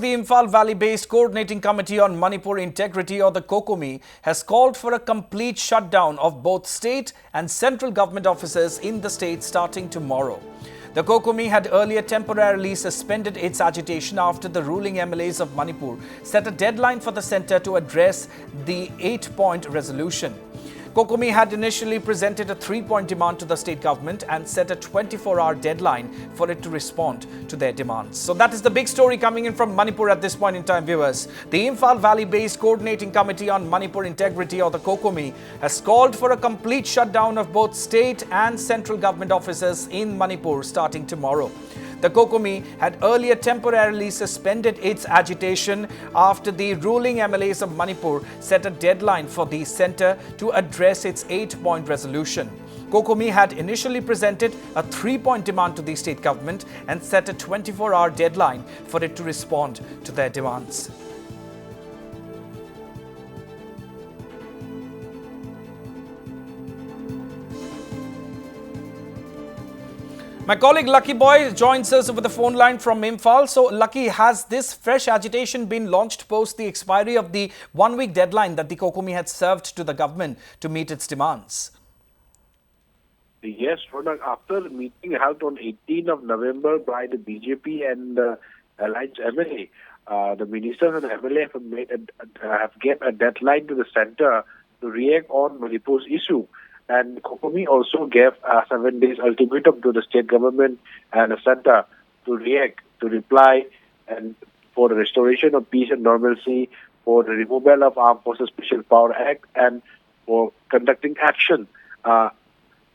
the Imphal Valley-based Coordinating Committee on Manipur Integrity, or the COCOMI, has called for a complete shutdown of both state and central government offices in the state starting tomorrow. The COCOMI had earlier temporarily suspended its agitation after the ruling MLAs of Manipur set a deadline for the centre to address the 8-point resolution. COCOMI had initially presented a 3-point demand to the state government and set a 24-hour deadline for it to respond to their demands. So that is the big story coming in from Manipur at this point in time, viewers. The Imphal Valley-based Coordinating Committee on Manipur Integrity, or the COCOMI, has called for a complete shutdown of both state and central government offices in Manipur starting tomorrow. The COCOMI had earlier temporarily suspended its agitation after the ruling MLAs of Manipur set a deadline for the centre to address its 8-point resolution. COCOMI had initially presented a 3-point demand to the state government and set a 24-hour deadline for it to respond to their demands. My colleague Lucky Boy joins us over the phone line from Imphal. So, Lucky, has this fresh agitation been launched post the expiry of the 1-week deadline that the COCOMI had served to the government to meet its demands? Yes, Ronak, after the meeting held on 18th of November by the BJP and Alliance MLA, the ministers and the MLA have given a deadline to the centre to react on Manipur's issue. And COCOMI also gave a 7 days ultimatum to the state government and the centre to react, to reply, and for the restoration of peace and normalcy, for the removal of Armed Forces Special Power Act, and for conducting action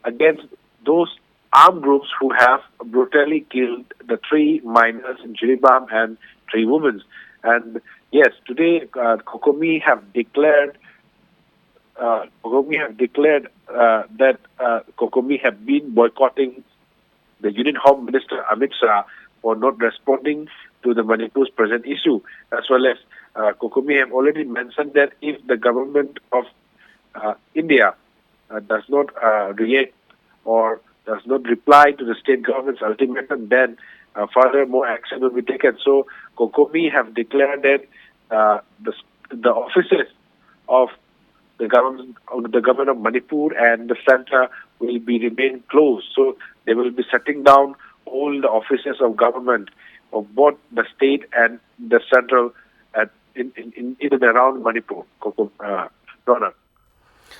against those armed groups who have brutally killed the 3 minors in Jiribam and 3 women. And yes, today COCOMI have declared that COCOMI have been boycotting the Union Home Minister Amit Shah for not responding to the Manipur's present issue, as well as COCOMI have already mentioned that if the government of India does not react or does not reply to the state government's ultimatum, then further more action will be taken. So COCOMI have declared that the offices of the government of Manipur and the centre will be remain closed. So they will be shutting down all the offices of government of both the state and the central in and around Manipur. Ronald.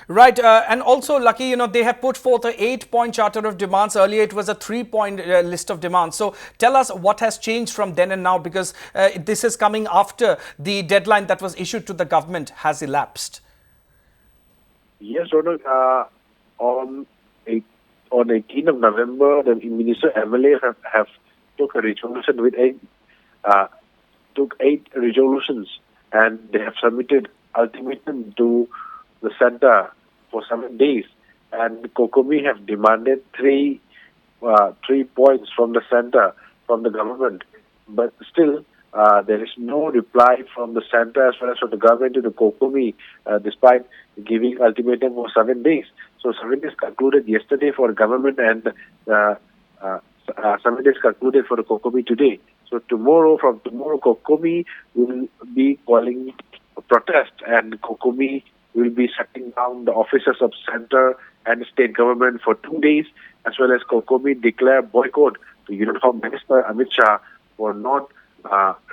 Right, and also, Lucky, they have put forth an 8-point charter of demands. Earlier, it was a 3-point list of demands. So, tell us what has changed from then and now, because this is coming after the deadline that was issued to the government has elapsed. Yes, Ronald. On 18th of November, the Minister MLA have took a resolution with 8 resolutions, and they have submitted ultimatum to the centre for 7 days. And COCOMI have demanded 3 points from the centre, from the government, but still there is no reply from the centre as well as from the government to the COCOMI, despite giving ultimatum for 7 days. So 7 days concluded yesterday for the government, and 7 days concluded for the COCOMI today. So from tomorrow, COCOMI will be calling a protest, and COCOMI will be shutting down the offices of centre and state government for 2 days, as well as COCOMI declare boycott to Union Home Minister Amit Shah for not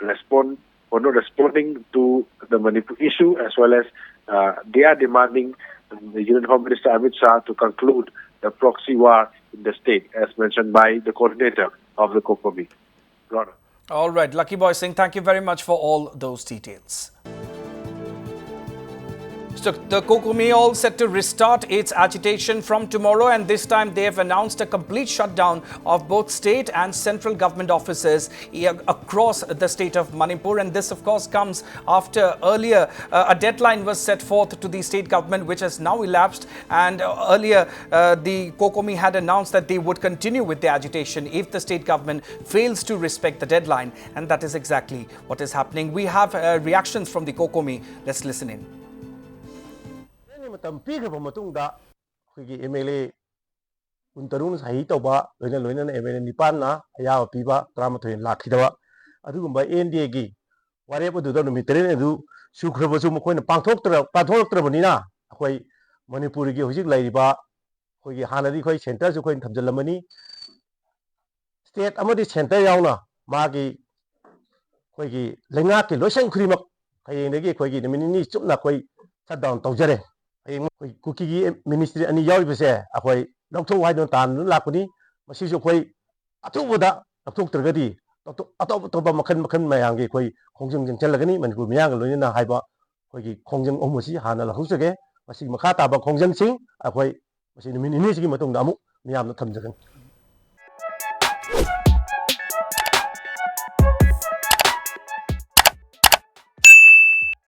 responding to the Manipur issue, as well as they are demanding the Union Home Minister Amit Shah to conclude the proxy war in the state, as mentioned by the coordinator of the COCOMI. All right, Lucky Boy Singh, thank you very much for all those details. So the COCOMI all set to restart its agitation from tomorrow, and this time they have announced a complete shutdown of both state and central government offices across the state of Manipur. And this, of course, comes after earlier a deadline was set forth to the state government, which has now elapsed. And earlier the COCOMI had announced that they would continue with the agitation if the state government fails to respect the deadline. And that is exactly what is happening. We have reactions from the COCOMI. Let's listen in. MLA Untarun Sahitoba, Loina MLA Nipana, Ayao Piba, Tramato in Lakidava, Adugumba NDA, ꯋꯥꯔꯦꯞ ꯑꯗꯨꯗ ꯅꯨꯃꯤꯠ 9 ꯑꯗꯨ ꯁꯨꯈ꯭ꯔꯕꯁꯨ ꯃꯈꯣꯏꯅ ꯄꯥꯡꯊꯣꯛꯇ꯭ꯔꯕꯅꯤꯅ ꯑꯩꯈꯣꯏ ꯃꯅꯤꯄꯨꯔꯒꯤ ꯍꯧꯖꯤꯛ ꯂꯩꯔꯤꯕ ꯑꯩꯈꯣꯏꯒꯤ ꯍꯥꯟꯅꯗꯤ ꯑꯩꯈꯣꯏ ꯁꯦꯟꯇꯔꯁꯨ ꯑꯩꯈꯣꯏꯅ ꯊꯝꯖꯤꯜꯂꯝꯃꯅꯤ ꯁ꯭ꯇꯦꯠ ꯑꯃꯗꯤ ꯁꯦꯟꯇꯔ ꯌꯥꯎꯅ ꯃꯥꯒꯤ ꯑꯩꯈꯣꯏꯒꯤ ꯂꯩꯉꯥꯛꯀꯤ ꯂꯣꯏꯁꯪ ꯈꯨꯗꯤꯡꯃꯛ ꯍꯌꯦꯡꯗꯒꯤ ꯑꯩꯈꯣꯏꯒꯤ ꯅꯨꯃꯤꯠ 2 ꯆꯨꯞꯅ ꯑꯩꯈꯣꯏ ꯁꯠꯗꯥꯎꯟ ꯇꯧꯖꯔꯦ ꯍꯌꯦꯡ ꯑꯩꯈꯣꯏ ꯀꯨꯀꯤꯒꯤ ꯃꯤꯅꯤꯁꯇ꯭ꯔꯤ 2 ꯌꯥꯎꯔꯤꯕꯁꯦ ꯑꯩꯈꯣꯏ ꯂꯧꯊꯣꯛ ꯍꯥꯏꯗꯨꯅ ꯇꯥꯟꯗꯨꯅ ꯂꯥꯛꯄꯅꯤ ꯃꯁꯤꯁꯨ ꯑꯩꯈꯣꯏ ꯑꯊꯨꯕꯗ ꯂꯧꯊꯣꯛꯇ꯭ꯔꯒꯗꯤ ꯑꯇꯣꯞ ꯑꯇꯣꯞꯄ ꯃꯈꯜ ꯃꯌꯥꯝꯒꯤ ꯑꯩꯈꯣꯏ ꯈꯣꯡꯖꯪ ꯆꯪꯁꯤꯜꯂꯒꯅꯤ ꯃꯅꯤꯄꯨꯔ ꯃꯤꯌꯥꯝꯒ ꯂꯣꯏꯅꯅ ꯍꯥꯏꯕ ꯑꯩꯈꯣꯏꯒꯤ ꯈꯣꯡꯖꯪ ꯑꯍꯨꯝ ꯑꯁꯤ ꯍꯥꯟꯅ ꯂꯧꯊꯣꯛꯆꯒꯦ ꯃꯁꯤꯒꯤ ꯃꯈꯥ ꯇꯥꯕ ꯈꯣꯡꯖꯪꯁꯤꯡ ꯑꯩꯈꯣꯏ ꯃꯁꯤ ꯅꯨꯃꯤꯠ 2 ꯁꯤꯒꯤ ꯃꯇꯨꯡꯗ ꯑꯃꯨꯛ ꯃꯤꯌꯥꯝꯗ ꯊꯝꯖꯒꯅꯤ